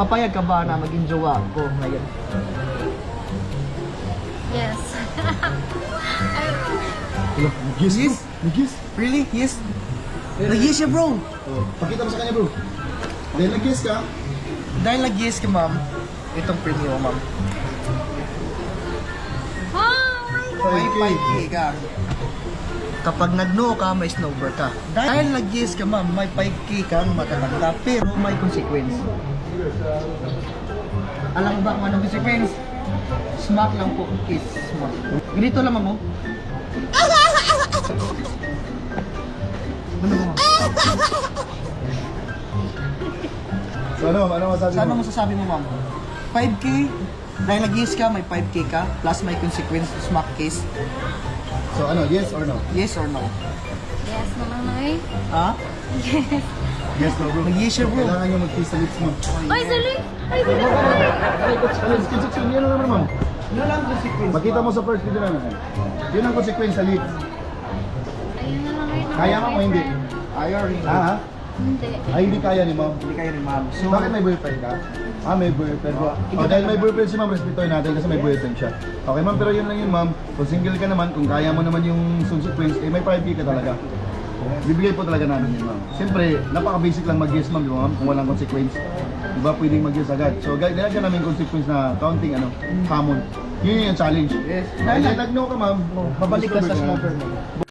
Papayag ka ba na maging jowa ko ngayon? Yes. Nag-yes? Yes? Nag-yes? Really? Yes? Nag-yes siya, bro. Oh, pakita mo sa kanya, bro. Dahil nag-yes ka, Dahil nag-yes ka, ma'am, itong premium, ma'am. May 5K ka. Kapag nag-no ka, may snowbird ka. Dahil nag-yes ka, ma'am, may 5K kang matatanda, pero may consequence. Alam mo ba kung anong consequence? Smack lang po, kiss. Smack. Ganito lang, ma'am, oh. Ano mo? so ano masasabi Sa ano mo? masasabi mo, ma'am? 5K? Dahil nag-yes ka, may 5K ka, plus may consequence, smack kiss. So ano, yes or no? Yes or no? Yes naman ay. Ha? Yes. Yes, no, bro. Nag-yes siya, bro. Kailangan nyo mag-kiss sa lips mo. Ay, sali! Ay, sali! Consequence, yun naman, ma'am. Ano lang consequence? Makita mo sa first video namin. Yun ang consequence sa lips. Ayun na lang ay. Kaya mo o hindi? Ayaw rin. Ha? Hindi. Ay, hindi kaya ni ma'am. Hindi kayo ni ma'am. So, Bakit may boyfriend ka? Ah, may boyfriend. Oh, dahil may boyfriend si ma'am, respetuhin natin kasi may boyfriend siya. Okay ma'am, pero yun lang yun ma'am. Kung single ka naman, kung kaya mo naman yung consequence, eh may 5K ka talaga. Bibigay po talaga namin yun ma'am. Siyempre, napaka-basic lang mag-yes ma'am, di ba ma'am? Kung walang consequence. Di ba pwedeng mag-yes agad? So, gagawin namin consequence na counting, common. Yun yung challenge. yes. Dahil Dahil nag-no ka ma'am, babalik ka sa snowbird mo.